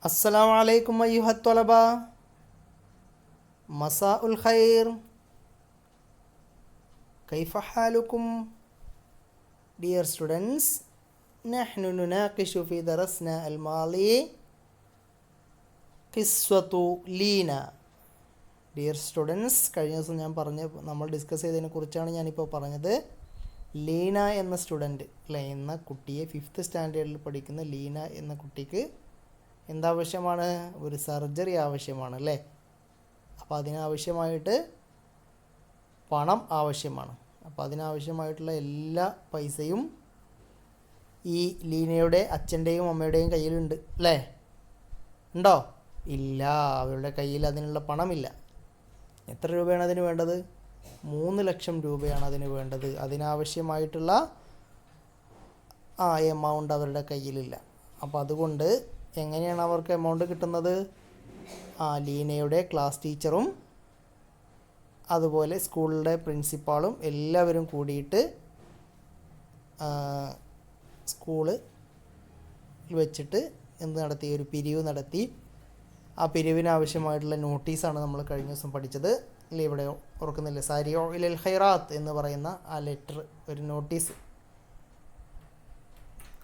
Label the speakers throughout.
Speaker 1: السلام عليكم أيها الطلبة. مساء الخير. كيف حالكم؟ Dear students, نحن نناقش في درسنا الماضي قصة لينا. Dear students, കഴിഞ്ഞ ദിവസം നമ്മൾ ഡിസ്കസ് ചെയ്തതിനെ കുറിച്ചാണ് ഞാനിപ്പോൾ പറഞ്ഞത്. ലീന എന്ന സ്റ്റുഡൻറ്റ് എന്ന കുട്ടിയെ 5th സ്റ്റാൻഡേർഡിൽ പഠിക്കുന്ന ലീന എന്ന കുട്ടിക്ക് എന്താവശ്യമാണ്? ഒരു സർജറി ആവശ്യമാണ് അല്ലേ. അപ്പോൾ അതിനാവശ്യമായിട്ട് പണം ആവശ്യമാണ്. അപ്പോൾ അതിനാവശ്യമായിട്ടുള്ള എല്ലാ പൈസയും ഈ ലീനയുടെ അച്ഛൻ്റെയും അമ്മയുടെയും കയ്യിലുണ്ട് അല്ലേ. ഉണ്ടോ? ഇല്ല, അവരുടെ കയ്യിൽ അതിനുള്ള പണമില്ല. എത്ര രൂപയാണ് അതിന് വേണ്ടത്? 3 ലക്ഷം രൂപയാണ് അതിന് വേണ്ടത്. അതിനാവശ്യമായിട്ടുള്ള എമൗണ്ട് അവരുടെ കയ്യിലില്ല. അപ്പോൾ അതുകൊണ്ട് എങ്ങനെയാണ് അവർക്ക് എമൗണ്ട് കിട്ടുന്നത്? ലീനയുടെ ക്ലാസ് ടീച്ചറും അതുപോലെ സ്കൂളിലെ പ്രിൻസിപ്പാളും എല്ലാവരും കൂടിയിട്ട് സ്കൂളിൽ വെച്ചിട്ട് നടത്തി? ഒരു പിരിവ് നടത്തി. ആ പിരിവിനാവശ്യമായിട്ടുള്ള നോട്ടീസാണ് നമ്മൾ കഴിഞ്ഞ ദിവസം പഠിച്ചത് അല്ലേ. ഇവിടെ ഓർക്കുന്നില്ലേ? സാരിയോ ഇലൽ ഖൈറാത്ത് എന്ന് പറയുന്ന ആ ലെറ്റർ, ഒരു നോട്ടീസ്.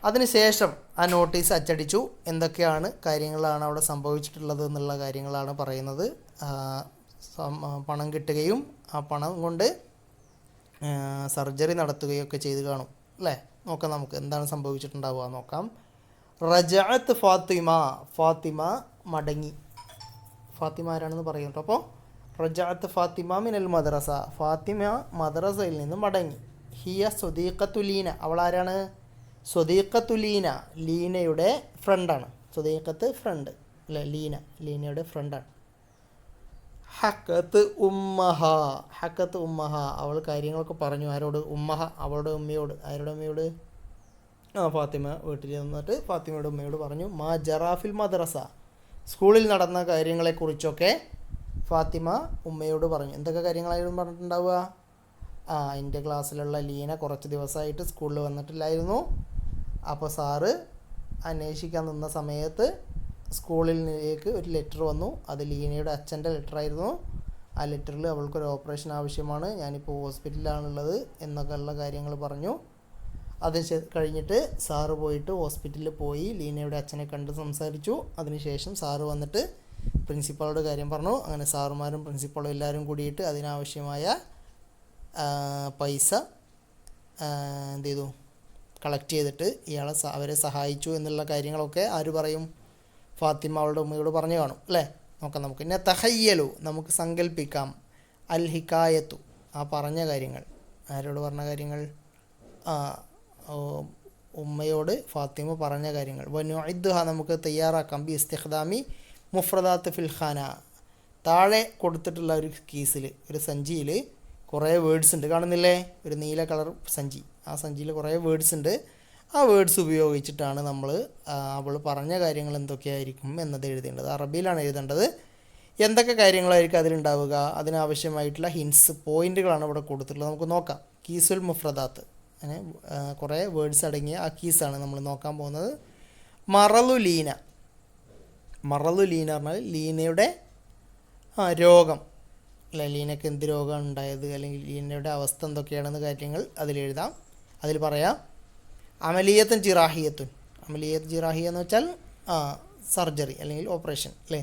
Speaker 1: അതിനുശേഷം ആ നോട്ടീസ് അച്ചടിച്ചു. എന്തൊക്കെയാണ് കാര്യങ്ങളാണ് അവിടെ സംഭവിച്ചിട്ടുള്ളത് എന്നുള്ള കാര്യങ്ങളാണ് പറയുന്നത്. പണം കിട്ടുകയും ആ പണം കൊണ്ട് സർജറി നടത്തുകയൊക്കെ ചെയ്ത് കാണും അല്ലേ. നോക്കാം നമുക്ക് എന്താണ് സംഭവിച്ചിട്ടുണ്ടാവുക നോക്കാം. റജഅത്ത് ഫാത്തിമ മടങ്ങി. ഫാത്തിമ ആരാണെന്ന് പറയുന്നുണ്ട്. അപ്പോൾ റജഅത്ത് ഫാത്തിമ മിനൽ മദ്രസ, ഫാത്തിമ മദ്രസയിൽ നിന്ന് മടങ്ങി. ഹിയ സ്വദീഖത്തു ലീന, അവൾ ആരാണ്? സ്വദീഖത്തു ലീന, ലീനയുടെ ഫ്രണ്ടാണ്. സ്വദീഖത്ത് ഫ്രണ്ട് അല്ലേ, ലീനയുടെ ഫ്രണ്ടാണ്. ഹക്കത്ത് ഉമ്മഹ, അവൾ കാര്യങ്ങളൊക്കെ പറഞ്ഞു. ആരോട്? ഉമ്മഹ, അവളുടെ ഉമ്മയോട്. ആരുടെ ഉമ്മയോട്? ഫാത്തിമ വീട്ടിൽ നിന്നിട്ട് ഫാത്തിമയുടെ ഉമ്മയോട് പറഞ്ഞു. മാ ജറാഫിൽ മദ്രസ, സ്കൂളിൽ നടന്ന കാര്യങ്ങളെക്കുറിച്ചൊക്കെ ഫാത്തിമ ഉമ്മയോട് പറഞ്ഞു. എന്തൊക്കെ കാര്യങ്ങളായിരുന്നു പറഞ്ഞിട്ടുണ്ടാവുക? എൻ്റെ ക്ലാസ്സിലുള്ള ലീന കുറച്ച് ദിവസമായിട്ട് സ്കൂളിൽ വന്നിട്ടില്ലായിരുന്നു. അപ്പോൾ സാറ് അന്വേഷിക്കാൻ നിന്ന സമയത്ത് സ്കൂളിലേക്ക് ഒരു ലെറ്റർ വന്നു. അത് ലീനയുടെ അച്ഛൻ്റെ ലെറ്ററായിരുന്നു. ആ ലെറ്ററിൽ അവൾക്കൊരു ഓപ്പറേഷൻ ആവശ്യമാണ്, ഞാനിപ്പോൾ ഹോസ്പിറ്റലിലാണുള്ളത് എന്നൊക്കെയുള്ള കാര്യങ്ങൾ പറഞ്ഞു. അത് കഴിഞ്ഞിട്ട് സാറ് പോയിട്ട് ഹോസ്പിറ്റലിൽ പോയി ലീനയുടെ അച്ഛനെ കണ്ട് സംസാരിച്ചു. അതിനുശേഷം സാറ് വന്നിട്ട് പ്രിൻസിപ്പാളോട് കാര്യം പറഞ്ഞു. അങ്ങനെ സാറുമാരും പ്രിൻസിപ്പാളും എല്ലാവരും കൂടിയിട്ട് അതിനാവശ്യമായ പൈസ എന്ത് ചെയ്തു? കളക്ട് ചെയ്തിട്ട് അവരെ സഹായിച്ചു എന്നുള്ള കാര്യങ്ങളൊക്കെ ആര് പറയും? ഫാത്തിമ അവളുടെ ഉമ്മയോട് പറഞ്ഞു കാണും അല്ലേ. നോക്കാം നമുക്ക്. പിന്നെ തഹയ്യലു, നമുക്ക് സങ്കല്പിക്കാം. അൽ ഹിക്കായത്തു, ആ പറഞ്ഞ കാര്യങ്ങൾ. ആരോട് പറഞ്ഞ കാര്യങ്ങൾ? ഉമ്മയോട് ഫാത്തിമ പറഞ്ഞ കാര്യങ്ങൾ. വനുഇദ്ദുഹ, നമുക്ക് തയ്യാറാക്കാം. ബി ഇസ്തിഖ്ദാമി മുഫ്രദാത്ത് ഫിൽ ഖാന, താഴെ കൊടുത്തിട്ടുള്ള ഒരു കീസിൽ, ഒരു സഞ്ചിയിൽ കുറേ വേർഡ്സ് ഉണ്ട്, കാണുന്നില്ലേ? ഒരു നീല കളർ സഞ്ചി. ആ സഞ്ചിയിൽ കുറേ വേർഡ്സ് ഉണ്ട്. ആ വേർഡ്സ് ഉപയോഗിച്ചിട്ടാണ് നമ്മൾ അവൾ പറഞ്ഞ കാര്യങ്ങൾ എന്തൊക്കെയായിരിക്കും എന്നത് എഴുതേണ്ടത്. അറബിയിലാണ് എഴുതേണ്ടത്. എന്തൊക്കെ കാര്യങ്ങളായിരിക്കും അതിലുണ്ടാവുക? അതിനാവശ്യമായിട്ടുള്ള ഹിൻസ്, പോയിന്റുകളാണ് ഇവിടെ കൊടുത്തിട്ടുള്ളത്. നമുക്ക് നോക്കാം. കീസുൽ മുഫ്രദാത്ത്, അങ്ങനെ കുറേ വേർഡ്സ് അടങ്ങിയ ആ കീസാണ് നമ്മൾ നോക്കാൻ പോകുന്നത്. മറലു ലീന പറഞ്ഞാൽ ലീനയുടെ രോഗം അല്ല, ലീനയ്ക്ക് എന്ത് രോഗമാണ് ഉണ്ടായത്, അല്ലെങ്കിൽ ലീനയുടെ അവസ്ഥ എന്തൊക്കെയാണെന്ന് കാര്യങ്ങൾ അതിലെഴുതാം. അതിൽ പറയാം അമലിയത്തുൻ ജിറാഹിയ എന്ന് വെച്ചാൽ സർജറി അല്ലെങ്കിൽ ഓപ്പറേഷൻ അല്ലേ.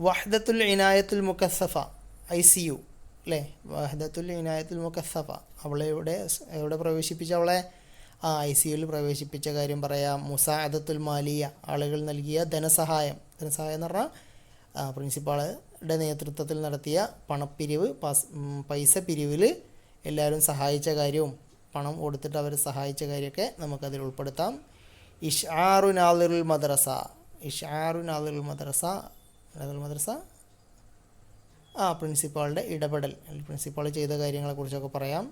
Speaker 1: വഹ്ദത്തുൽ ഇനായത്തുൽ മുക്കസ്സഫ, ICU അല്ലേ. വഹ്ദത്തുൽ ഇനായത്തുൽ മുക്കസ്സഫ, എവിടെ പ്രവേശിപ്പിച്ച അവളെ? ICUവിൽ പ്രവേശിപ്പിച്ച കാര്യം പറയാം. മുസാഅദത്തുൽ മാലിയ, ആളുകൾ നൽകിയ ധനസഹായം എന്ന് പറഞ്ഞാൽ പ്രിൻസിപ്പാളുടെ നേതൃത്വത്തിൽ നടത്തിയ പണപ്പിരിവ്, പൈസ പിരിവിൽ എല്ലാവരും സഹായിച്ച കാര്യവും പണം കൊടുത്തിട്ട് അവർ സഹായിച്ച കാര്യമൊക്കെ നമുക്കതിൽ ഉൾപ്പെടുത്താം. ഇഷ്ആറു നാദിറുൽ മദ്രസ പ്രിൻസിപ്പാളുടെ ഇടപെടൽ, പ്രിൻസിപ്പാൾ ചെയ്ത കാര്യങ്ങളെക്കുറിച്ചൊക്കെ പറയാം.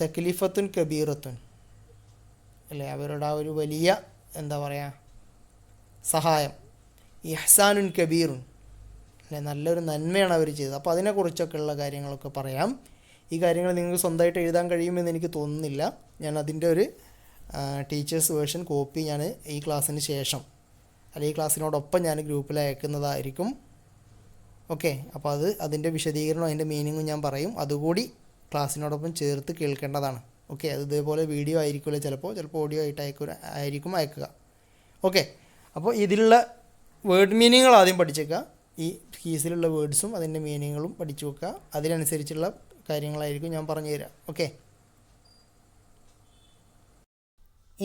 Speaker 1: തക്ലീഫത്തുൻ കബീറത്തുൻ അല്ലേ, അവരുടെ ആ ഒരു വലിയ എന്താ പറയുക സഹായം. ഇഹ്സാനുൻ കബീറുൻ അല്ലേ, നല്ലൊരു നന്മയാണ് അവർ ചെയ്തത്. അപ്പോൾ അതിനെക്കുറിച്ചൊക്കെയുള്ള കാര്യങ്ങളൊക്കെ പറയാം. ഈ കാര്യങ്ങൾ നിങ്ങൾക്ക് സ്വന്തമായിട്ട് എഴുതാൻ കഴിയുമെന്ന് എനിക്ക് തോന്നുന്നില്ല. ഞാൻ അതിൻ്റെ ഒരു ടീച്ചേഴ്സ് വേർഷൻ കോപ്പി ഞാൻ ഈ ക്ലാസ്സിന് ശേഷം അല്ലെങ്കിൽ ഈ ക്ലാസ്സിനോടൊപ്പം ഞാൻ ഗ്രൂപ്പിൽ അയക്കുന്നതായിരിക്കും. ഓക്കെ, അപ്പോൾ അതിൻ്റെ വിശദീകരണവും അതിൻ്റെ മീനിങ്ങും ഞാൻ പറയും. അതുകൂടി ക്ലാസ്സിനോടൊപ്പം ചേർത്ത് കേൾക്കേണ്ടതാണ്. ഓക്കെ, അത് ഇതേപോലെ വീഡിയോ ആയിരിക്കില്ല, ചിലപ്പോൾ ഓഡിയോ ആയിട്ട് അയക്കുക. ഓക്കെ, അപ്പോൾ ഇതിലുള്ള വേർഡ് മീനിങ്ങുകൾ ആദ്യം പഠിച്ചേക്കുക. ഈ കീസിലുള്ള വേർഡ്സും അതിൻ്റെ മീനിങ്ങുകളും പഠിച്ചു വെക്കുക. അതിനനുസരിച്ചുള്ള കാര്യങ്ങളായിരിക്കും ഞാൻ പറഞ്ഞു തരാം. ഓക്കെ,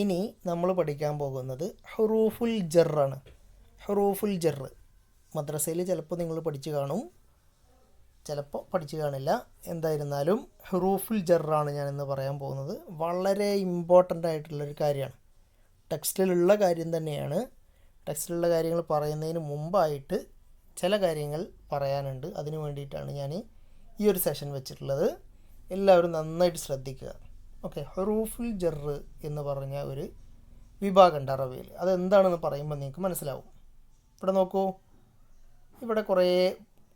Speaker 1: ഇനി നമ്മൾ പഠിക്കാൻ പോകുന്നത് ഹുറൂഫുൽ ജറാണ്. ഹുറൂഫുൽ ജർ മദ്രസയിൽ ചിലപ്പോൾ നിങ്ങൾ പഠിച്ചു കാണും, ചിലപ്പോൾ പഠിച്ചു കാണില്ല. എന്തായിരുന്നാലും ഹുറൂഫുൽ ജറാണ് ഞാനിന്ന് പറയാൻ പോകുന്നത്. വളരെ ഇമ്പോർട്ടൻ്റ് ആയിട്ടുള്ളൊരു കാര്യമാണ്. ടെക്സ്റ്റിലുള്ള കാര്യം തന്നെയാണ്. ടെക്സ്റ്റിലുള്ള കാര്യങ്ങൾ പറയുന്നതിന് മുമ്പായിട്ട് ചില കാര്യങ്ങൾ പറയാനുണ്ട്. അതിന് വേണ്ടിയിട്ടാണ് ഞാൻ ഈ ഒരു സെഷൻ വെച്ചിട്ടുള്ളത്. എല്ലാവരും നന്നായിട്ട് ശ്രദ്ധിക്കുക. ഓക്കെ, ഹുറൂഫുൽ ജർ എന്ന് പറഞ്ഞ ഒരു വിഭാഗമുണ്ട് അറബിയിൽ. അതെന്താണെന്ന് പറയുമ്പോൾ നിങ്ങൾക്ക് മനസ്സിലാവും. ഇവിടെ നോക്കൂ, ഇവിടെ കുറേ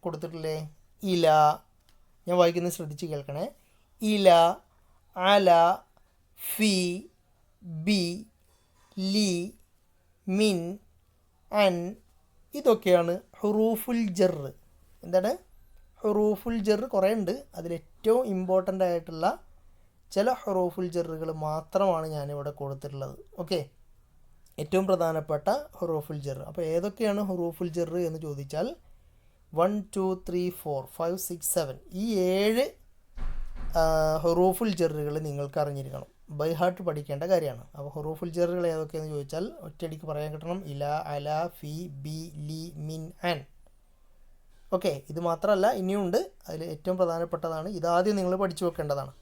Speaker 1: കൊടുത്തിട്ടില്ലേ? ഇല, ഞാൻ വായിക്കുന്നത് ശ്രദ്ധിച്ച് കേൾക്കണേ. ഇല, അല, ഫി, ബി, ലി, മിൻ, അൻ, ഇതൊക്കെയാണ് ഹുറൂഫുൽ ജർ. എന്താണ് ഹുറൂഫുൽ ജർ? കുറേ ഉണ്ട്. അതിലേറ്റവും ഇമ്പോർട്ടൻ്റ് ആയിട്ടുള്ള ചില ഹുറൂഫുൽ ജറുകൾ മാത്രമാണ് ഞാനിവിടെ കൊടുത്തിട്ടുള്ളത്. ഓക്കെ, ഏറ്റവും പ്രധാനപ്പെട്ട ഹുറൂഫുൽ ജർ. അപ്പോൾ ഏതൊക്കെയാണ് ഹുറൂഫുൽ ജർ എന്ന് ചോദിച്ചാൽ 1 2 3 4 5 6 7 ഈ 7 ഹുറൂഫുൽ ജറുകൾ നിങ്ങൾക്ക് അറിഞ്ഞിരിക്കണം. ബൈ ഹാർട്ട് പഠിക്കേണ്ട കാര്യമാണ്. അപ്പോൾ ഹുറൂഫുൽ ജറുകൾ ഏതൊക്കെയെന്ന് ചോദിച്ചാൽ ഒറ്റയടിക്ക് പറയാൻ കിട്ടണം. ഇല, അല, ഫി, ബി, ലി, മിൻ, അൻ. ഓക്കെ, ഇത് മാത്രമല്ല ഇനിയുണ്ട്. അതിൽ ഏറ്റവും പ്രധാനപ്പെട്ടതാണ്. ഇതാദ്യം നിങ്ങൾ പഠിച്ചു വെക്കേണ്ടതാണ്.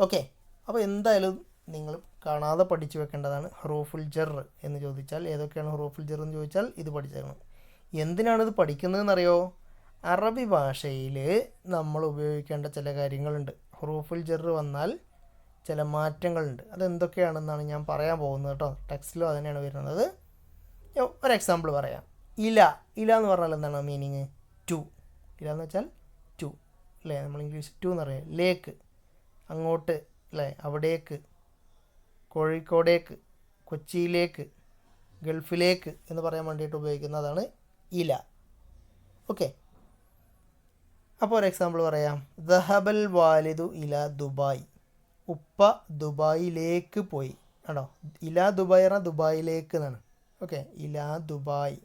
Speaker 1: ഓക്കെ, അപ്പോൾ എന്തായാലും നിങ്ങൾ കാണാതെ പഠിച്ചു വെക്കേണ്ടതാണ് ഹുറൂഫുൽ ജർ എന്ന് ചോദിച്ചാൽ. ഏതൊക്കെയാണ് ഹുറൂഫുൽ ജർ എന്ന് ചോദിച്ചാൽ ഇത് പഠിച്ചേക്കണം. എന്തിനാണിത് പഠിക്കുന്നതെന്നറിയോ? അറബി ഭാഷയിൽ നമ്മൾ ഉപയോഗിക്കേണ്ട ചില കാര്യങ്ങളുണ്ട്. ഹുറൂഫുൽ ജർ വന്നാൽ ചില മാറ്റങ്ങളുണ്ട്. അതെന്തൊക്കെയാണെന്നാണ് ഞാൻ പറയാൻ പോകുന്നത് കേട്ടോ. ടെക്സ്റ്റിലും അതുതന്നെയാണ് വരുന്നത്. ഒരു എക്സാമ്പിൾ പറയാം. ഇല എന്ന് പറഞ്ഞാൽ എന്താണ് മീനിങ്? ടു. ഇല എന്ന് വെച്ചാൽ ടു അല്ലേ? നമ്മൾ ഇംഗ്ലീഷ് ടു എന്ന് പറയാം. ലേക്ക്, അങ്ങോട്ട് അല്ലേ? അവിടേക്ക്, കോഴിക്കോടേക്ക്, കൊച്ചിയിലേക്ക്, ഗൾഫിലേക്ക് എന്ന് പറയാൻ വേണ്ടിയിട്ട് ഉപയോഗിക്കുന്നതാണ് ഇല. ഓക്കെ, അപ്പോൾ ഒരു എക്സാമ്പിൾ പറയാം. ദഹബൽ വാലിദു ഇല ദുബായ്. ഉപ്പ ദുബായിലേക്ക് പോയി. ആണോ? ഇല ദുബായ് പറഞ്ഞാൽ ദുബായിലേക്ക് എന്നാണ്. ഓക്കെ, ഇല ദുബായ്.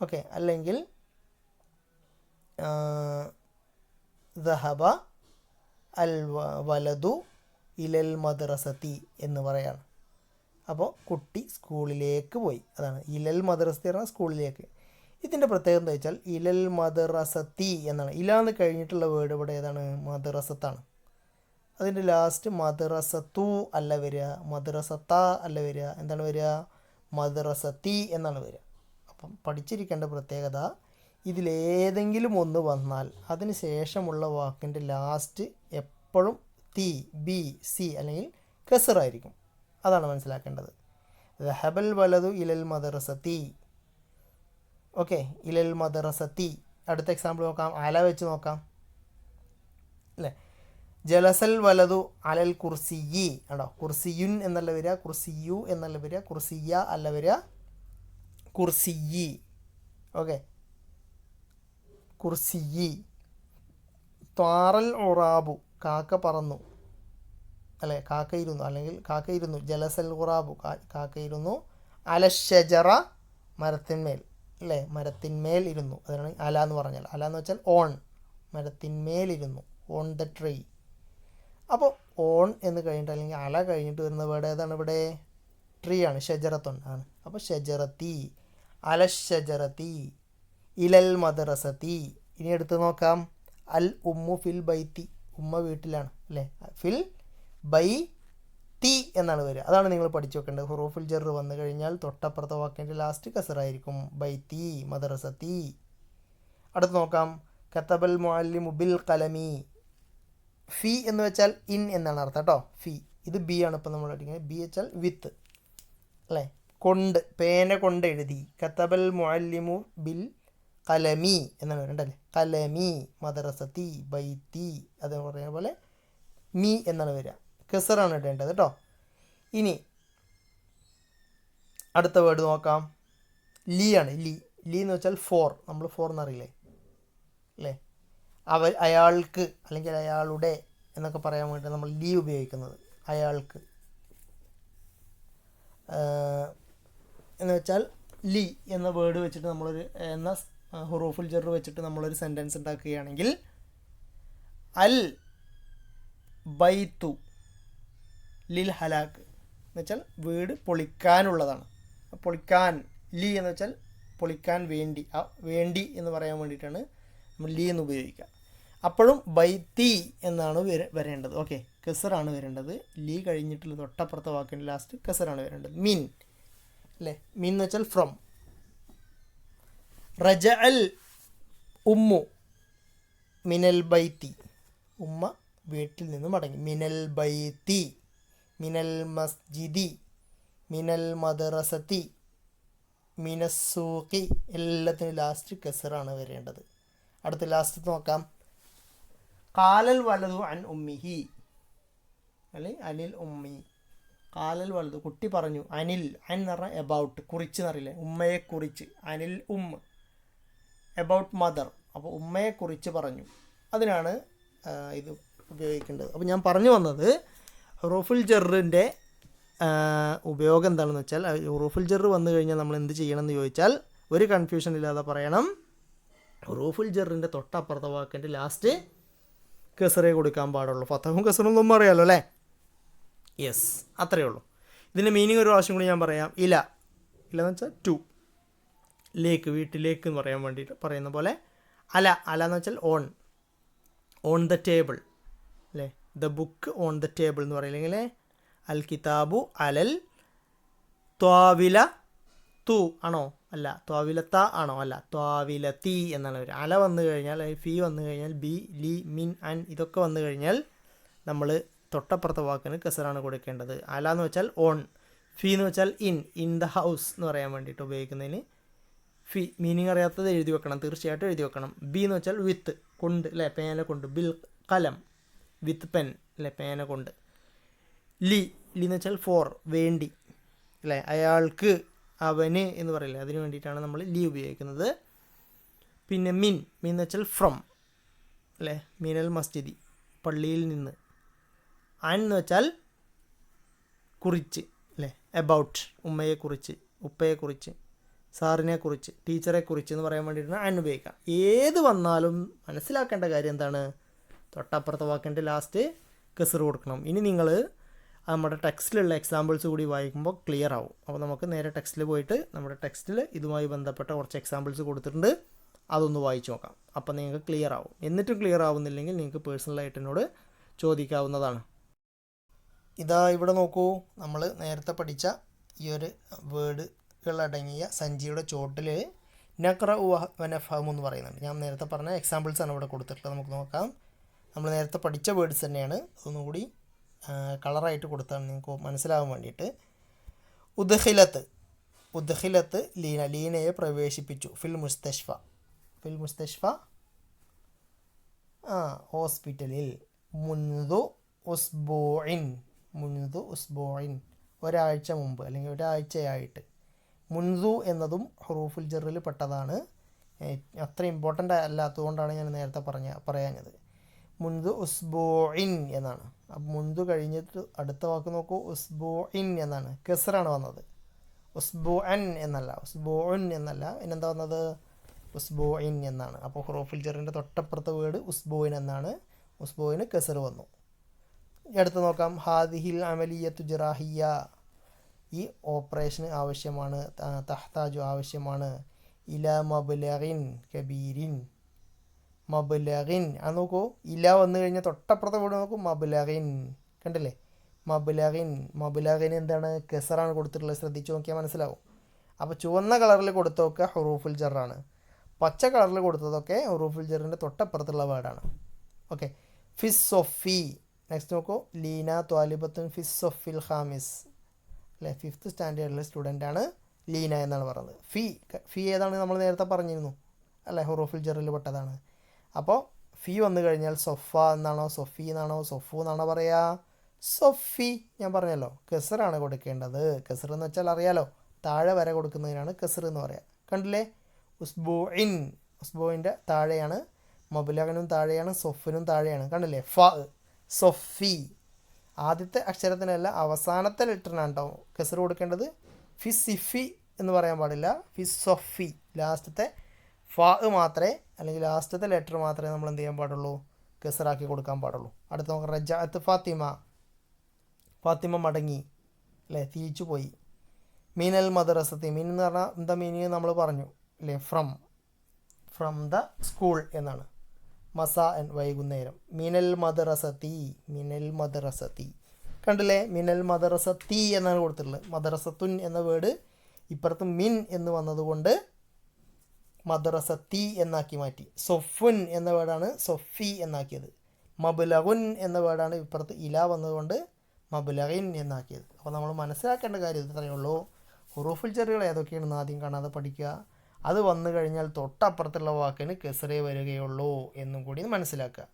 Speaker 1: ഓക്കെ, അല്ലെങ്കിൽ ദഹബ അൽ വലതു ഇലൽ മദ്രസത്തി എന്ന് പറയാണ്. അപ്പോൾ കുട്ടി സ്കൂളിലേക്ക് പോയി. അതാണ് ഇലൽ മദ്രസത്തി പറഞ്ഞാൽ സ്കൂളിലേക്ക്. ഇതിൻ്റെ പ്രത്യേകത എന്താ വെച്ചാൽ ഇലൽ മദ്രസത്തി എന്നാണ്. ഇലാന്ന് കഴിഞ്ഞിട്ടുള്ള വേർഡ് ഇവിടെ ഏതാണ്? മദ്രസത്താണ്. അതിൻ്റെ ലാസ്റ്റ് മദ്രസത്തു അല്ല വരിക, മദ്രസത്ത അല്ല വരിക. എന്താണ് വരിക? മദ്രസത്തി എന്നാണ് വരിക. അപ്പം പഠിച്ചിരിക്കേണ്ട പ്രത്യേകത, ഇതിലേതെങ്കിലും ഒന്ന് വന്നാൽ അതിന് ശേഷമുള്ള വാക്കിൻ്റെ ലാസ്റ്റ് എപ്പോഴും തി, ബി, സി അല്ലെങ്കിൽ കസറായിരിക്കും. അതാണ് മനസ്സിലാക്കേണ്ടത്. ദഹബൽ വലതു ഇലൽ മദ്രസത്തി. ഓക്കെ, ഇലൽ മദ്രസത്തി. അടുത്ത എക്സാമ്പിൾ നോക്കാം. അല വെച്ച് നോക്കാം അല്ലേ? ജലസൽ വലതു അലൽ കുർസിയി. ആണോ? കുർസിയുൻ എന്നല്ല വരിക, കുർസിയു എന്നല്ല വരിക, കുർസിയ അല്ല വരിക, കുർസിയി. ഓക്കെ, കുർസിയി. ത്വാറൽ ഉറാബു. കാക്ക പറന്നു അല്ലേ? കാക്കയിരുന്നു അല്ലെങ്കിൽ കാക്കയിരുന്നു. ജലസൽ ഉറാബു. കാക്കയിരുന്നു. അലഷജറ മരത്തിന്മേൽ അല്ലേ? മരത്തിന്മേൽ ഇരുന്നു. അതാണ് അല എന്ന് പറഞ്ഞാൽ. അല എന്ന് വെച്ചാൽ ഓൺ. മരത്തിന്മേലിരുന്നു. On the tree. അപ്പോൾ ഓൺ എന്ന് കഴിഞ്ഞിട്ട് അല്ലെങ്കിൽ അല കഴിഞ്ഞിട്ട് വരുന്ന വേർഡ് ഏതാണ് ഇവിടെ? ട്രീ ആണ്. ഷജറത്തുൻ ആണ്. അപ്പോൾ ഷജറത്തി, അലഷജറത്തി, ഇലൽ മദ്രസത്തി. ഇനി എടുത്ത് നോക്കാം. അൽ ഉമ്മു ഫിൽ ബൈത്തി. ഉമ്മ വീട്ടിലാണ് അല്ലേ? ഫിൽ ബൈ തി എന്നാണ് വരിക. അതാണ് നിങ്ങൾ പഠിച്ചു വെക്കേണ്ടത്. ഹുറൂഫുൽ ജർ വന്നു കഴിഞ്ഞാൽ തൊട്ടപ്പുറത്തെ വാക്കിൻ്റെ ലാസ്റ്റ് കസറായിരിക്കും. ബൈത്തി, മദ്രസത്തി. അടുത്ത് നോക്കാം. കതബൽ മുഅല്ലിമു ബിൽ ഖലമി. ഫി എന്ന് വെച്ചാൽ ഇൻ എന്നാണ് അർത്ഥം കേട്ടോ. ഫി ഇത് ബി ആണ്. ഇപ്പം നമ്മൾ പഠിക്കുന്നത് ബി വെച്ചാൽ വിത്ത് അല്ലേ? കൊണ്ട്, പേന കൊണ്ട് എഴുതി. കതബൽ മുഅല്ലിമു ബിൽ കലമി എന്നാണ് വരേണ്ടല്ലേ? കലമി, മദ്രസത്തി, ബൈത്തി. അത് പറയുന്ന പോലെ മീ എന്നാണ് വരിക. കസറാണ് ഇടേണ്ടത് കേട്ടോ. ഇനി അടുത്ത വേർഡ് നോക്കാം. ലീ ആണ്. ലീ എന്ന് വെച്ചാൽ ഫോർ. നമ്മൾ ഫോർ എന്നറിയില്ലേ അല്ലേ? അയാൾക്ക് അല്ലെങ്കിൽ അയാളുടെ എന്നൊക്കെ പറയാൻ വേണ്ടി നമ്മൾ ലീ ഉപയോഗിക്കുന്നത്. അയാൾക്ക് എന്ന് വെച്ചാൽ ലീ എന്ന വേർഡ് വെച്ചിട്ട് നമ്മളൊരു എന്ന ഹുറൂഫുൽ ജർ വെച്ചിട്ട് നമ്മളൊരു സെൻറ്റൻസ് ഉണ്ടാക്കുകയാണെങ്കിൽ അൽ ബൈത്തു ലിൽ ഹലാക്ക് എന്ന് വെച്ചാൽ വീട് പൊളിക്കാനുള്ളതാണ്. പൊളിക്കാൻ ലീ എന്ന് വെച്ചാൽ പൊളിക്കാൻ വേണ്ടി, വേണ്ടി എന്ന് പറയാൻ വേണ്ടിയിട്ടാണ് നമ്മൾ ലീ എന്ന് ഉപയോഗിക്കുക. അപ്പോഴും ബൈത്തി എന്നാണ് വരേണ്ടത്. ഓക്കെ, കെസറാണ് വരേണ്ടത്. ലീ കഴിഞ്ഞിട്ടുള്ള തൊട്ടപ്പുറത്തെ വാക്കിൻ്റെ ലാസ്റ്റ് കെസറാണ് വരേണ്ടത്. മീൻ അല്ലേ? മീൻ എന്ന് വെച്ചാൽ ഫ്രം. റജ അൽ ഉമ്മു മിനൽ ബൈത്തി, ഉമ്മ വീട്ടിൽ നിന്ന് മടങ്ങി. മിനൽ ബൈത്തി, മിനൽ മസ്ജിദി, മിനൽ മദ്റസതി, മിനസ്സൂഖി, എല്ലാത്തിനും ലാസ്റ്റ് കെസറാണ് വരേണ്ടത്. അടുത്ത ലാസ്റ്റ് നോക്കാം. കാലൽ വലതു അൻ ഉമ്മിഹി അല്ലെങ്കിൽ അനിൽ ഉമ്മി. കാലൽ വലതു കുട്ടി പറഞ്ഞു. അനിൽ, അൻ എന്ന് പറഞ്ഞാൽ എബൌട്ട്, കുറിച്ച് എന്നറിയില്ലേ, ഉമ്മയെക്കുറിച്ച്. അനിൽ ഉമ്മ എബൌട്ട് മദർ, അപ്പോൾ ഉമ്മയെക്കുറിച്ച് പറഞ്ഞു. അതിനാണ് ഇത് ഉപയോഗിക്കേണ്ടത്. അപ്പോൾ ഞാൻ പറഞ്ഞു വന്നത് ഹുറൂഫുൽ ജറിൻ്റെ ഉപയോഗം എന്താണെന്ന് വെച്ചാൽ, ഹുറൂഫുൽ ജർ വന്നു കഴിഞ്ഞാൽ നമ്മൾ എന്ത് ചെയ്യണം എന്ന് ചോദിച്ചാൽ ഒരു കൺഫ്യൂഷൻ ഇല്ലാതെ പറയണം. ഹുറൂഫുൽ ജറിൻ്റെ തൊട്ടപ്പുറത്തെ വാക്കിൻ്റെ ലാസ്റ്റ് കെസറേ കൊടുക്കാൻ പാടുള്ളൂ. ഫതഹും കെസറും ഒന്നും അറിയാമല്ലോ അല്ലേ? യെസ്, അത്രയേ ഉള്ളൂ. ഇതിൻ്റെ മീനിങ് ഒരു പ്രാവശ്യം കൂടി ഞാൻ പറയാം. ഇല എന്ന് വെച്ചാൽ ടു, ലേക്ക് വീട്ടിലേക്ക് എന്ന് പറയാൻ വേണ്ടിയിട്ട് പറയുന്ന പോലെ. അല എന്ന് വെച്ചാൽ ഓൺ, ഓൺ ദ ടേബിൾ അല്ലേ? The book on the table എന്ന് പറയില്ലെങ്കിൽ അൽ കിതാബു അലൽ ത്വാവില തു ആണോ? അല്ല. ത്വാവിലത്ത ആണോ? അല്ല. ത്വാവിലത്തി എന്നാണ് വരിക. അല വന്നു കഴിഞ്ഞാൽ, ഫി വന്നു കഴിഞ്ഞാൽ, ബി, ലി, മിൻ, അൻ ഇതൊക്കെ വന്നു കഴിഞ്ഞാൽ നമ്മൾ തൊട്ടപ്പുറത്തെ വാക്കിന് കെസറാണ് കൊടുക്കേണ്ടത്. അല എന്ന് വെച്ചാൽ ഓൺ, ഫി എന്ന് വെച്ചാൽ ഇൻ ദ ഹൗസ് എന്ന് പറയാൻ വേണ്ടിയിട്ട് ഉപയോഗിക്കുന്നതിന് ഫി മീനിങ് അറിയാത്തത് എഴുതി വെക്കണം, തീർച്ചയായിട്ടും എഴുതി വെക്കണം. ബി എന്ന് വെച്ചാൽ വിത്ത്, കൊണ്ട് അല്ലേ? പേന കൊണ്ട്. ബിൽ കലം, വിത്ത് പെൻ അല്ലേ? പേന കൊണ്ട്. ലി എന്ന് വെച്ചാൽ ഫോർ, വേണ്ടി അല്ലേ? അയാൾക്ക്, അവന് എന്ന് പറയില്ലേ, അതിന് വേണ്ടിയിട്ടാണ് നമ്മൾ ലീ ഉപയോഗിക്കുന്നത്. പിന്നെ മിൻ എന്ന് വെച്ചാൽ ഫ്രം അല്ലേ? മിനൽ മസ്ജിദി, പള്ളിയിൽ നിന്ന്. അൻ എന്ന് വെച്ചാൽ കുറിച്ച് അല്ലേ? എബൌട്ട്, ഉമ്മയെക്കുറിച്ച്, ഉപ്പയെക്കുറിച്ച്, സാറിനെക്കുറിച്ച്, ടീച്ചറെക്കുറിച്ച് എന്ന് പറയാൻ വേണ്ടിയിട്ടാണ് അൻ ഉപയോഗിക്കുക. ഏത് വന്നാലും മനസ്സിലാക്കേണ്ട കാര്യം എന്താണ്? തൊട്ടപ്പുറത്തെ വാക്കിൻ്റെ ലാസ്റ്റ് കെസർ കൊടുക്കണം. ഇനി നിങ്ങൾ നമ്മുടെ ടെക്സ്റ്റിലുള്ള എക്സാമ്പിൾസ് കൂടി വായിക്കുമ്പോൾ ക്ലിയർ ആവും. അപ്പോൾ നമുക്ക് നേരെ ടെക്സ്റ്റിൽ പോയിട്ട് നമ്മുടെ ടെക്സ്റ്റിൽ ഇതുമായി ബന്ധപ്പെട്ട കുറച്ച് എക്സാമ്പിൾസ് കൊടുത്തിട്ടുണ്ട്, അതൊന്ന് വായിച്ച് നോക്കാം. അപ്പോൾ നിങ്ങൾക്ക് ക്ലിയർ ആവും. എന്നിട്ടും ക്ലിയർ ആവുന്നില്ലെങ്കിൽ നിങ്ങൾക്ക് പേഴ്സണലായിട്ട് എന്നോട് ചോദിക്കാവുന്നതാണ്. ഇതാ ഇവിടെ നോക്കൂ, നമ്മൾ നേരത്തെ പഠിച്ച ഈ ഒരു വേർഡുകളടങ്ങിയ സഞ്ചിയുടെ ചോട്ടിൽ നഖ്റ വനഫഹം എന്ന് പറയുന്നുണ്ട്. ഞാൻ നേരത്തെ പറഞ്ഞ എക്സാമ്പിൾസാണ് ഇവിടെ കൊടുത്തിട്ടുള്ളത്. നമുക്ക് നോക്കാം. നമ്മൾ നേരത്തെ പഠിച്ച വേർഡ്സ് തന്നെയാണ്, അതൊന്നുകൂടി കളറായിട്ട് കൊടുത്താണ് നിങ്ങൾക്ക് മനസ്സിലാവാൻ വേണ്ടിയിട്ട്. ഉദ്ഖിലത്ത് ലീനയെ പ്രവേശിപ്പിച്ചു. ഫിൽ മുസ്തഷ്ഫ ഹോസ്പിറ്റലിൽ. മുൻദു ഉസ്ബൂഇൻ ഒരാഴ്ച മുമ്പ് അല്ലെങ്കിൽ ഒരാഴ്ചയായിട്ട്. മുൻദു എന്നതും ഹുറൂഫുൽ ജറിൽ പെട്ടതാണ്. അത്ര ഇമ്പോർട്ടൻ്റ് അല്ലാത്തതുകൊണ്ടാണ് ഞാൻ നേരത്തെ പറയാഞ്ഞത്. മുൻദു ഉസ്ബൂഇൻ എന്നാണ്. അപ്പം മുൻദു കഴിഞ്ഞിട്ട് അടുത്ത വാക്ക് നോക്കൂ, ഉസ്ബൂഇൻ എന്നാണ്. കെസറാണ് വന്നത്, ഉസ്ബൂഅൻ എന്നല്ല, ഉസ്ബൂഉൻ എന്നല്ല. പിന്നെന്താ വന്നത്? ഉസ്ബൂഇൻ എന്നാണ്. അപ്പോൾ ഹുറൂഫുൽ ജറിൻ്റെ തൊട്ടപ്പുറത്തെ വേർഡ് ഉസ്ബൂഇൻ എന്നാണ്. ഉസ്ബൂഇന് കെസർ വന്നു. അടുത്ത് നോക്കാം. ഹാദിഹിൽ അമലിയത്തു ജറാഹിയ, ഈ ഓപ്പറേഷന് ആവശ്യമാണ്. തഹ്താജു ആവശ്യമാണ്. ഇല മബ്ലഗിൻ കബീരിൻ. മബ്ലഗിൻ അത് നോക്കൂ, ഇല വന്നു കഴിഞ്ഞാൽ തൊട്ടപ്പുറത്തെ വേർഡ് നോക്കൂ, മബ്ലഗിൻ. കണ്ടില്ലേ? മബ്ലഗിൻ എന്താണ്? കെസറാണ് കൊടുത്തിട്ടുള്ളത്. ശ്രദ്ധിച്ച് നോക്കിയാൽ മനസ്സിലാവും. അപ്പോൾ ചുവന്ന കളറിൽ കൊടുത്തൊക്കെ ഹുറൂഫുൽ ജറാണ്, പച്ച കളറിൽ കൊടുത്തതൊക്കെ ഹുറൂഫുൽ ജറിൻ്റെ തൊട്ടപ്പുറത്തുള്ള വേർഡാണ്. ഓക്കെ. ഫിസ് സൊഫി. നെക്സ്റ്റ് നോക്കൂ, ലീന ത്വാലിബത്തുൻ ഫിസ് സൊഫിൽ ഖാമിസ് അല്ലേ? 5th സ്റ്റാൻഡേർഡിലെ സ്റ്റുഡൻ്റാണ് ലീന എന്നാണ് പറയുന്നത്. ഫി ഏതാണ്? നമ്മൾ നേരത്തെ പറഞ്ഞിരുന്നു അല്ലേ? ഹുറൂഫുൽ ജറിൽ പെട്ടതാണ്. അപ്പോൾ ഫി വന്നു കഴിഞ്ഞാൽ സൊഫ എന്നാണോ, സൊഫി എന്നാണോ, സൊഫു എന്നാണോ പറയുക? സൊഫി ഞാൻ പറഞ്ഞല്ലോ കെസറാണ് കൊടുക്കേണ്ടത്. കെസർ എന്ന് വെച്ചാൽ അറിയാലോ, താഴെ വരെ കൊടുക്കുന്നതിനാണ് കെസർ എന്ന് പറയാം. കണ്ടില്ലേ? ഉസ്ബുഇൻ, ഉസ്ബുവിൻ്റെ താഴെയാണ്, മബുലഗനും താഴെയാണ്, സൊഫിനും താഴെയാണ്. കണ്ടില്ലേ? ഫ, സൊഫി. ആദ്യത്തെ അക്ഷരത്തിനല്ല അവസാനത്തെ ലെറ്ററിനാണ് കേട്ടോ കെസർ കൊടുക്കേണ്ടത്. ഫിസിഫി എന്ന് പറയാൻ പാടില്ല, ഫിസൊഫി. ലാസ്റ്റത്തെ ഫ മാത്രമേ, അല്ലെങ്കിൽ ലാസ്റ്റത്തെ ലെറ്റർ മാത്രമേ നമ്മൾ എന്ത് ചെയ്യാൻ പാടുള്ളൂ, കെസറാക്കി കൊടുക്കാൻ പാടുള്ളൂ. അടുത്ത നോക്കാം, റജഅത്ത് ഫാത്തിമ, ഫാത്തിമ മടങ്ങി അല്ലേ, തിരിച്ചു പോയി. മീനൽ മദ്രസത്തി, മീൻ എന്ന് പറഞ്ഞാൽ എന്താ മീനിങ് നമ്മൾ പറഞ്ഞു അല്ലേ, ഫ്രം ദ സ്കൂൾ എന്നാണ്. മസാ എൻ വൈകുന്നേരം. മിനൽ മദ്രസത്തി, മിനൽ മദ്രസത്തി. കണ്ടില്ലേ? മിനൽ മദ്രസത്തി എന്നാണ് കൊടുത്തിട്ടുള്ളത്. മദ്രസത്തുൻ എന്ന വേർഡ് ഇപ്പുറത്ത് മിൻ എന്ന് വന്നതുകൊണ്ട് മദ്രസത്തി എന്നാക്കി മാറ്റി. സൊഫുൻ എന്ന വേർഡാണ് സൊഫി എന്നാക്കിയത്. മബുലഗുൻ എന്ന വേർഡാണ് ഇപ്പുറത്ത് ഇല വന്നതുകൊണ്ട് മബുലഗിൻ എന്നാക്കിയത്. അപ്പോൾ നമ്മൾ മനസ്സിലാക്കേണ്ട കാര്യം ഇത്രയേ ഉള്ളൂ. ഹുറൂഫുൽ ജറുകൾ ഏതൊക്കെയാണെന്ന് ആദ്യം കാണാതെ പഠിക്കുക. അത് വന്നു കഴിഞ്ഞാൽ തൊട്ടപ്പുറത്തുള്ള വാക്കിന് കെസറേ വരികയുള്ളൂ എന്നും കൂടി മനസ്സിലാക്കുക.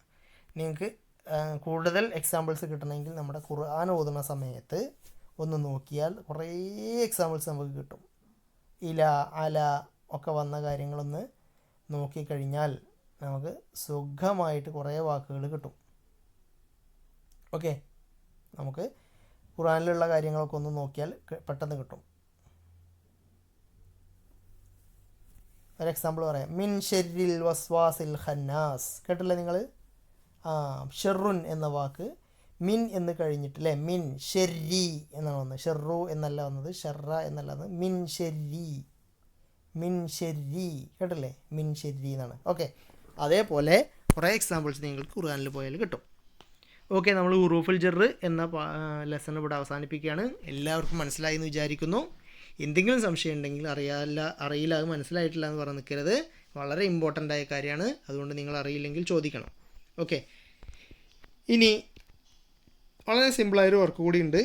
Speaker 1: നിങ്ങൾക്ക് കൂടുതൽ എക്സാമ്പിൾസ് കിട്ടണമെങ്കിൽ നമ്മുടെ ഖുർആൻ ഓതുന്ന സമയത്ത് ഒന്ന് നോക്കിയാൽ കുറേ എക്സാമ്പിൾസ് നമുക്ക് കിട്ടും. ഇല, അല ഒക്കെ വന്ന കാര്യങ്ങളൊന്ന് നോക്കിക്കഴിഞ്ഞാൽ നമുക്ക് സുഖമായിട്ട് കുറേ വാക്കുകൾ കിട്ടും. ഓക്കെ, നമുക്ക് ഖുർആനിലുള്ള കാര്യങ്ങളൊക്കെ ഒന്ന് നോക്കിയാൽ പെട്ടെന്ന് കിട്ടും. ഒരു എക്സാമ്പിൾ പറയാം. മിൻ ഷെരിൽ വസ്വാസിൽ ഖന്നാസ്. കേട്ടില്ലേ നിങ്ങൾ? ഷെറുൻ എന്ന വാക്ക് മിൻ എന്ന് കഴിഞ്ഞിട്ട് അല്ലേ, മിൻ ഷെരി എന്നാണ് വന്നത്. ഷെറു എന്നല്ല വന്നത്, ഷെറ എന്നല്ല വന്നത്, മിൻ ഷെരി, മിൻ ഷെരി. കേട്ടില്ലേ? മിൻ ഷെരി എന്നാണ്. ഓക്കെ, അതേപോലെ കുറേ എക്സാമ്പിൾസ് നിങ്ങൾക്ക് ഖുർആനിൽ പോയാൽ കിട്ടും. ഓക്കെ, നമ്മൾ ഹുറൂഫുൽ ജർ എന്ന ലെസൺ ഇവിടെ അവസാനിപ്പിക്കുകയാണ്. എല്ലാവർക്കും മനസ്സിലായി എന്ന് വിചാരിക്കുന്നു. എന്തെങ്കിലും സംശയം ഉണ്ടെങ്കിൽ അറിയില്ല അത് മനസ്സിലായിട്ടില്ല എന്ന് പറഞ്ഞ് നിൽക്കരുത്. വളരെ ഇമ്പോർട്ടൻ്റ് ആയ കാര്യമാണ്. അതുകൊണ്ട് നിങ്ങൾ അറിയില്ലെങ്കിൽ ചോദിക്കണം. ഓക്കെ, ഇനി വളരെ സിമ്പിളായൊരു വർക്ക് കൂടി ഉണ്ട്.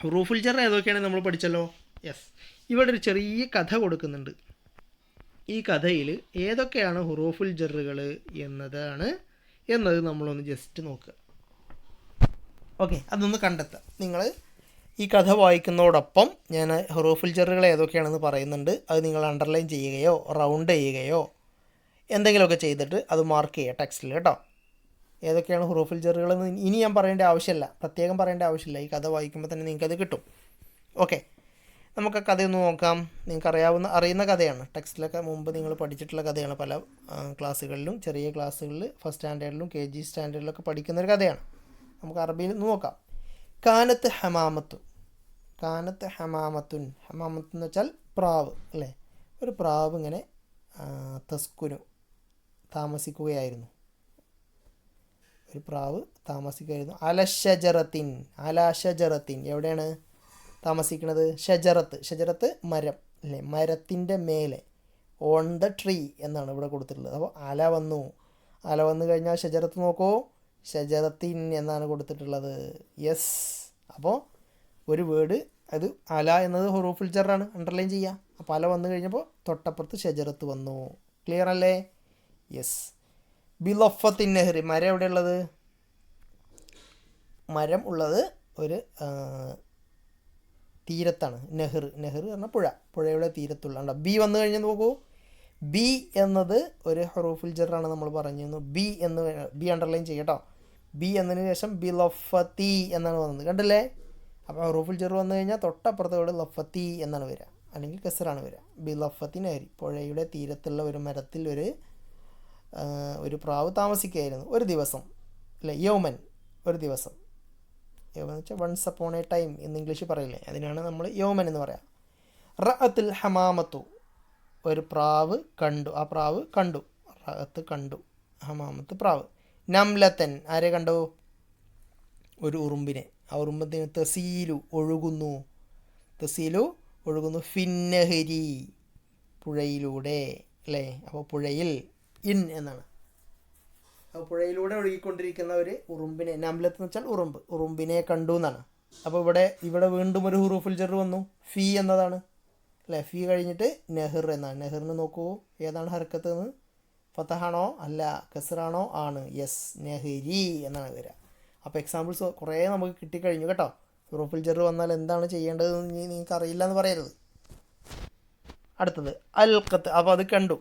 Speaker 1: ഹുറൂഫുൽ ജർ ഏതൊക്കെയാണ് നമ്മൾ പഠിച്ചല്ലോ. യെസ്, ഇവിടെ ഒരു ചെറിയ കഥ കൊടുക്കുന്നുണ്ട്. ഈ കഥയിൽ ഏതൊക്കെയാണ് ഹുറൂഫുൽ ജറുകൾ എന്നത് നമ്മളൊന്ന് ജസ്റ്റ് നോക്കുക. ഓക്കെ, അതൊന്ന് കണ്ടെത്തുക. നിങ്ങൾ ഈ കഥ വായിക്കുന്നതോടൊപ്പം ഞാൻ ഹുറൂഫുൽ ജറുകൾ ഏതൊക്കെയാണെന്ന് പറയുന്നുണ്ട്. അത് നിങ്ങൾ അണ്ടർലൈൻ ചെയ്യുകയോ റൗണ്ട് ചെയ്യുകയോ എന്തെങ്കിലുമൊക്കെ ചെയ്തിട്ട് അത് മാർക്ക് ചെയ്യുക ടെക്സ്റ്റിൽ കേട്ടോ. ഏതൊക്കെയാണ് ഹുറൂഫുൽ ജറുകളെന്ന് ഇനി ഞാൻ പറയേണ്ട ആവശ്യമില്ല, പ്രത്യേകം പറയേണ്ട ആവശ്യമില്ല. ഈ കഥ വായിക്കുമ്പോൾ തന്നെ നിങ്ങൾക്കത് കിട്ടും. ഓക്കെ, നമുക്ക് ആ കഥയൊന്ന് നോക്കാം. നിങ്ങൾക്ക് അറിയുന്ന കഥയാണ്. ടെക്സ്റ്റിലൊക്കെ മുമ്പ് നിങ്ങൾ പഠിച്ചിട്ടുള്ള കഥയാണ്. പല ക്ലാസ്സുകളിലും, ചെറിയ ക്ലാസ്സുകളിൽ ഫസ്റ്റ് സ്റ്റാൻഡേർഡിലും KG സ്റ്റാൻഡേർഡിലൊക്കെ പഠിക്കുന്നൊരു കഥയാണ്. നമുക്ക് അറബിയിൽ നോക്കാം. കാനത്ത് ഹമാമത്തുൻ. കാനത്ത് ഹമാമത്തുൻ. ഹമാമത്ത് എന്ന് വെച്ചാൽ പ്രാവ് അല്ലേ. ഒരു പ്രാവ് ഇങ്ങനെ തസ്കുനു താമസിക്കുകയായിരുന്നു. ഒരു പ്രാവ് താമസിക്കുകയായിരുന്നു. അലഷജറത്തിൻ. അലഷജറത്തിൻ എവിടെയാണ് താമസിക്കുന്നത്? ഷജറത്ത് മരം അല്ലേ, മരത്തിൻ്റെ മേലെ. ഓൺ ദ ട്രീ എന്നാണ് ഇവിടെ കൊടുത്തിട്ടുള്ളത്. അപ്പോൾ അല വന്നു കഴിഞ്ഞാൽ ഷജറത്ത് നോക്കൂ, ഷജറത്തിൻ എന്നാണ് കൊടുത്തിട്ടുള്ളത്. യെസ്, അപ്പോൾ ഒരു വേർഡ് അത് അല എന്നത് ഹുറൂഫുൽ ജറാണ്, അണ്ടർലൈൻ ചെയ്യുക. അപ്പോൾ അല വന്നു കഴിഞ്ഞപ്പോൾ തൊട്ടപ്പുറത്ത് ഷജറത്ത് വന്നു. ക്ലിയർ അല്ലേ? യെസ്. ബിലൊഫത്തിൻ നെഹ്റി. മരം എവിടെയുള്ളത്? മരം ഉള്ളത് ഒരു തീരത്താണ്. നെഹ്ർ പറഞ്ഞാൽ പുഴയുടെ തീരത്തുള്ള. ബി വന്നു കഴിഞ്ഞാൽ നോക്കൂ, ബി എന്നത് ഒരു ഹുറൂഫുൽ ജറാണ് നമ്മൾ പറഞ്ഞിരുന്നു. ബി അണ്ടർലൈൻ ചെയ്യട്ടോ. ബി എന്നതിന് ശേഷം ബിലൊഫത്തി എന്നാണ് വന്നത്. കണ്ടില്ലേ? അപ്പോൾ ഹുറൂഫുൽ ജർ വന്നു കഴിഞ്ഞാൽ തൊട്ടപ്പുറത്തോട് ലൊഫത്തി എന്നാണ് വരിക, അല്ലെങ്കിൽ കെസറാണ് വരിക. ബിലൊഫത്തി നെഹ്രി. പുഴയുടെ തീരത്തുള്ള ഒരു മരത്തിൽ ഒരു പ്രാവ് താമസിക്കുകയായിരുന്നു. ഒരു ദിവസം അല്ലേ, യൗമൻ ഒരു ദിവസം. യൗമൻ എന്ന് വെച്ചാൽ വൺസ് അപ്പോൺ എ ടൈം എന്ന് ഇംഗ്ലീഷ് പറയില്ലേ, അതിനാണ് നമ്മൾ യൗമൻ എന്ന് പറയാം. റഅത്തുൽ ഹമാമത്തു. ഒരു പ്രാവ് കണ്ടു. ആ പ്രാവ് കണ്ടു. റഅത്ത് കണ്ടു, ഹമാമത്ത് പ്രാവ്. നംലത്തൻ. ആരെ കണ്ടു? ഒരു ഉറുമ്പിനെ. ആ ഉറുമ്പത്തിന് തസീലു ഒഴുകുന്നു. ഫിന്നഹരി പുഴയിലൂടെ അല്ലേ. അപ്പോൾ പുഴയിൽ ഇൻ എന്നാണ്. അപ്പോൾ പുഴയിലൂടെ ഒഴുകിക്കൊണ്ടിരിക്കുന്ന ഒരു ഉറുമ്പിനെ, നംലത്ത് എന്ന് വെച്ചാൽ ഉറുമ്പിനെ കണ്ടു എന്നാണ്. അപ്പോൾ ഇവിടെ വീണ്ടും ഒരു ഹുറൂഫുൽ ജർ വന്നു, ഫി എന്നതാണ് അല്ലേ. ഫി കഴിഞ്ഞിട്ട് നെഹർ എന്നാണ്. നെഹറിന് നോക്കൂ, ഏതാണ് ഹർക്കത്ത് എന്ന്? ഫതഹാണോ? അല്ല. കസ്റാണോ? ആണ്. യെസ്, നെഹരി എന്നാണ് വരിക. അപ്പോൾ എക്സാമ്പിൾസ് കുറേ നമുക്ക് കിട്ടിക്കഴിഞ്ഞു കേട്ടോ. ഹുറൂഫുൽ ജർ വന്നാൽ എന്താണ് ചെയ്യേണ്ടതെന്ന് നിങ്ങൾക്ക് അറിയില്ല എന്ന് പറയരുത്. അടുത്തത് അൽഖത്ത്. അപ്പോൾ അത് കണ്ടു,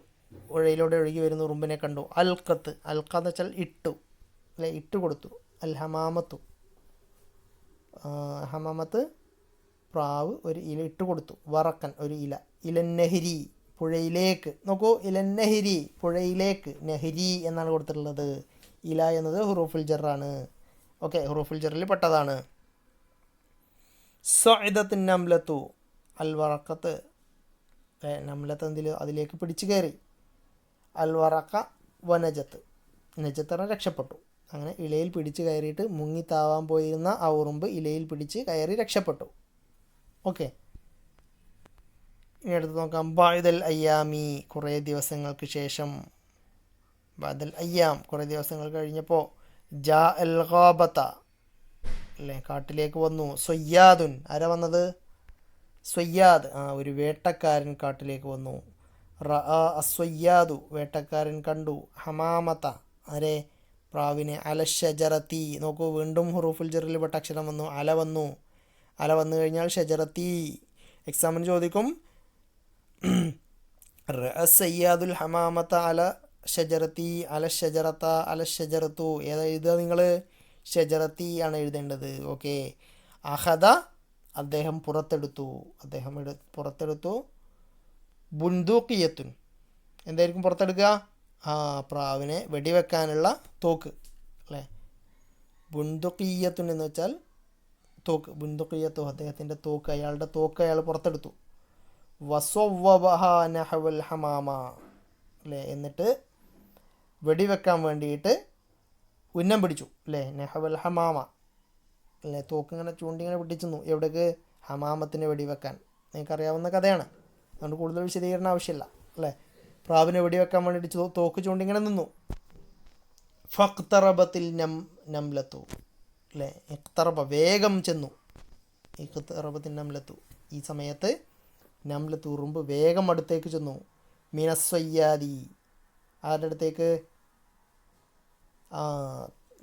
Speaker 1: പുഴയിലൂടെ ഒഴുകി വരുന്ന ഉറുമ്പിനെ കണ്ടു. അൽഖത്ത്, അൽഖ എന്ന് വെച്ചാൽ ഇട്ടു, അല്ലെ, ഇട്ട് കൊടുത്തു. അൽ ഹമാമത്തു, ഹമാമത്ത് പ്രാവ് ഒരു ഇല ഇട്ട് കൊടുത്തു. വറക്കൻ ഒരു ഇല. ഇലന്നഹിരി പുഴയിലേക്ക്. നോക്കൂ, ഇലന്നഹിരി പുഴയിലേക്ക്, നെഹരി എന്നാണ് കൊടുത്തിട്ടുള്ളത്. ഇല എന്നത് ഹുറൂഫുൽ ജറാണ്. ഓക്കെ, ഹുറൂഫുൽ ജറിൽ പെട്ടതാണ്. സഅദത്ത് നംലത്തു അൽ വറക്കത്ത്, നംലത്ത് എന്തിൽ അതിലേക്ക് പിടിച്ചു കയറി. അൽ വറക്ക വനജത്ത്, നജത്തറ രക്ഷപ്പെട്ടു. അങ്ങനെ ഇലയിൽ പിടിച്ച് കയറിയിട്ട് മുങ്ങിത്താവാൻ പോയിരുന്ന ആ ഉറുമ്പ് ഇലയിൽ പിടിച്ച് കയറി രക്ഷപ്പെട്ടു. ഓക്കെ, ഇനി അടുത്ത് നോക്കാം. ബഅദൽ അയ്യാമി, കുറേ ദിവസങ്ങൾക്ക് ശേഷം. ബഅദൽ അയ്യാം, കുറേ ദിവസങ്ങൾ കഴിഞ്ഞപ്പോൾ. ജാ അൽ ഗാബത്ത, അല്ലേ, കാട്ടിലേക്ക് വന്നു. സൊയ്യാദുൻ, ആരാ വന്നത്? സൊയ്യാദ്, ഒരു വേട്ടക്കാരൻ കാട്ടിലേക്ക് വന്നു. റഅ അസ്വയ്യാദു, വേട്ടക്കാരൻ കണ്ടു. ഹമാമത്ത, ആരെ? പ്രാവിനെ. അലഷജറത്തി, നോക്കൂ, വീണ്ടും ഹുറൂഫുൽ ജറിൽ പെട്ട അക്ഷരം വന്നു. അല വന്നു. അല വന്നു കഴിഞ്ഞാൽ ഷജറത്തി. എക്സാമിന് ചോദിക്കും സയ്യാദുൽ ഹമാമത്ത അല ഷജറത്തി, അല ഷജറത്ത, അല ഷജറത്തു. ഏതാ എഴുതുക നിങ്ങൾ? ഷജറത്തി ആണ് എഴുതേണ്ടത്. ഓക്കെ. അഹദ, അദ്ദേഹം പുറത്തെടുത്തു. പുറത്തെടുത്തു. ബുന്ദൂക്കിയത്തുൻ, എന്തായിരിക്കും പുറത്തെടുക്കുക? പ്രാവിനെ വെടിവെക്കാനുള്ള തോക്ക്, അല്ലേ. ബുന്ദുഖിയത്തുൻ എന്ന് വെച്ചാൽ തോക്ക്. ബുന്ദുഖിയത്തു, അദ്ദേഹത്തിൻ്റെ തോക്ക്, അയാളുടെ തോക്ക് അയാൾ പുറത്തെടുത്തു. വസവ്വബഹ നഹവൽ ഹമാമ, അല്ലേ, എന്നിട്ട് വെടിവെക്കാൻ വേണ്ടിയിട്ട് ഉന്നം പിടിച്ചു, അല്ലേ. നഹവൽ ഹമാമ, അല്ലേ, തോക്ക് ഇങ്ങനെ ചൂണ്ടിങ്ങനെ പിടിച്ചു. എവിടേക്ക്? ഹമാമത്തിന് വെടിവെക്കാൻ. നിങ്ങൾക്കറിയാവുന്ന കഥയാണ്, അതുകൊണ്ട് കൂടുതൽ വിശദീകരണം ആവശ്യമില്ല, അല്ലേ. പ്രാവിനെ വെടിവെക്കാൻ വേണ്ടിയിട്ട് തോക്ക് ചൂണ്ടിങ്ങനെ നിന്നു. ഫഖ്തറബത്തിൽ നംലത്തു, അല്ലേ, ഇഖ്തറബ, വേഗം ചെന്നു. ഇഖ്തറബത്തിൽ നംലത്തു, ഈ സമയത്ത് നംലത്ത്, ഉറുമ്പ് വേഗം അടുത്തേക്ക് ചെന്നു. മിനസ്വയ്യാദി, ആരുടെ അടുത്തേക്ക്?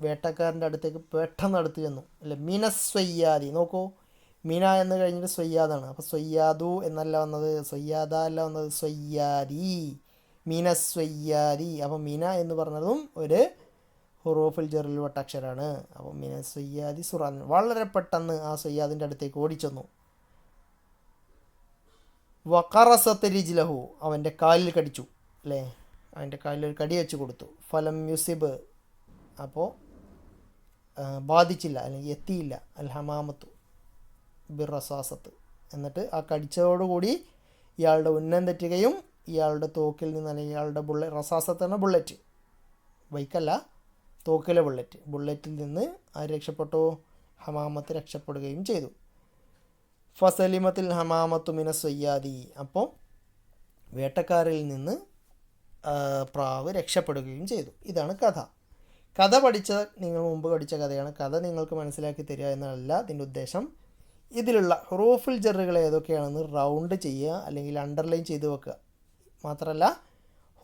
Speaker 1: വേട്ടക്കാരൻ്റെ അടുത്തേക്ക് പെട്ടെന്ന് അടുത്ത് ചെന്നു, അല്ലേ. മിനസ്വയ്യാദി, നോക്കൂ, മിന എന്ന് കഴിഞ്ഞിട്ട് സ്വയ്യാദാണ്. അപ്പോൾ സ്വയ്യാദു എന്നല്ല വന്നത്, സ്വയ്യാദ അല്ല വന്നത്, സ്വയ്യാദി, മിനസ്വയ്യാദി. അപ്പോൾ മിന എന്ന് പറഞ്ഞതും ഒരു ഹുറൂഫുൽ ജറിൽ പെട്ട അക്ഷരമാണ്. അപ്പോൾ മിനസ്വയ്യാദി സുറാൻ, വളരെ പെട്ടെന്ന് ആ സ്വയ്യാദിൻ്റെ അടുത്തേക്ക് ഓടിച്ചെന്നു. വഖറസത്ത് റിജ്ലഹു, അവൻ്റെ കാലിൽ കടിച്ചു, അല്ലേ, അവൻ്റെ കാലിൽ ഒരു കടി വെച്ച് കൊടുത്തു. ഫലം യുസിബ്, അപ്പോൾ ബാധിച്ചില്ല, അല്ലെങ്കിൽ എത്തിയില്ല. അൽ ഹമാമത്തു ബിറസാസത്ത്, എന്നിട്ട് ആ കടിച്ചതോടുകൂടി ഇയാളുടെ ഉന്നം തെറ്റുകയും ഇയാളുടെ തോക്കിൽ നിന്ന്, അല്ലെങ്കിൽ ഇയാളുടെ റസാസത്ത് എന്ന ബുള്ളറ്റ്, ബൈക്കല്ല, തോക്കിലെ ബുള്ളറ്റിൽ നിന്ന് ആര് രക്ഷപ്പെട്ടു? ഹമാമത്ത് രക്ഷപ്പെടുകയും ചെയ്തു. ഫസലിമത്തിൽ ഹമാമത്തു മിനസ്വയ്യാദി, അപ്പോൾ വേട്ടക്കാരിൽ നിന്ന് പ്രാവ് രക്ഷപ്പെടുകയും ചെയ്തു. ഇതാണ് കഥ. കഥ നിങ്ങൾ മുമ്പ് പഠിച്ച കഥയാണ്. കഥ നിങ്ങൾക്ക് മനസ്സിലാക്കി തരിക എന്നതല്ല ഇതിൻ്റെ ഉദ്ദേശം. ഇതിലുള്ള ഹുറൂഫുൽ ജറുകൾ ഏതൊക്കെയാണെന്ന് റൗണ്ട് ചെയ്യുക, അല്ലെങ്കിൽ അണ്ടർലൈൻ ചെയ്ത് വെക്കുക. മാത്രമല്ല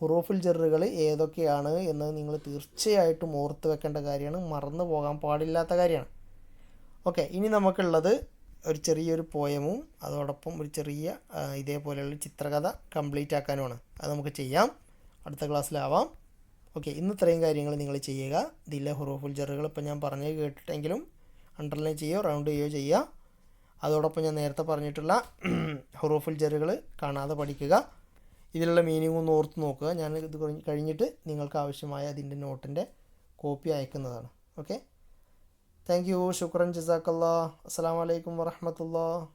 Speaker 1: ഹുറൂഫുൽ ജറുകൾ ഏതൊക്കെയാണ് എന്ന് നിങ്ങൾ തീർച്ചയായിട്ടും ഓർത്ത് വെക്കേണ്ട കാര്യമാണ്, മറന്നു പോകാൻ പാടില്ലാത്ത കാര്യമാണ്. ഓക്കെ, ഇനി നമുക്കുള്ളത് ഒരു ചെറിയൊരു പോയമും അതോടൊപ്പം ഒരു ചെറിയ ഇതേപോലെയുള്ള ചിത്രകഥ കംപ്ലീറ്റ് ആക്കാനുമാണ്. അത് നമുക്ക് ചെയ്യാം, അടുത്ത ക്ലാസ്സിലാവാം. ഓക്കെ, ഇന്ന് ഇത്രയും കാര്യങ്ങൾ നിങ്ങൾ ചെയ്യുക. ഇതിലെ ഹുറൂഫുൽ ജറുകൾ ഇപ്പം ഞാൻ പറഞ്ഞു കേട്ടിട്ടെങ്കിലും അണ്ടർലൈൻ ചെയ്യുകയോ റൗണ്ട് ചെയ്യുകയോ ചെയ്യുക. അതോടൊപ്പം ഞാൻ നേരത്തെ പറഞ്ഞിട്ടുള്ള ഹുറൂഫുൽ ജറുകൾ കാണാതെ പഠിക്കുക. ഇതിലുള്ള മീനിങ് ഒന്ന് ഓർത്ത് നോക്കുക. ഞാൻ ഇത് കഴിഞ്ഞിട്ട് നിങ്ങൾക്ക് ആവശ്യമായ അതിൻ്റെ നോട്ടിൻ്റെ കോപ്പി അയക്കുന്നതാണ്. ഓക്കെ, താങ്ക് യു, ശുക്രൻ, ജസാക്കല്ലാ, അസ്സലാമു അലൈക്കും വറഹ്മത്തുള്ളാഹി.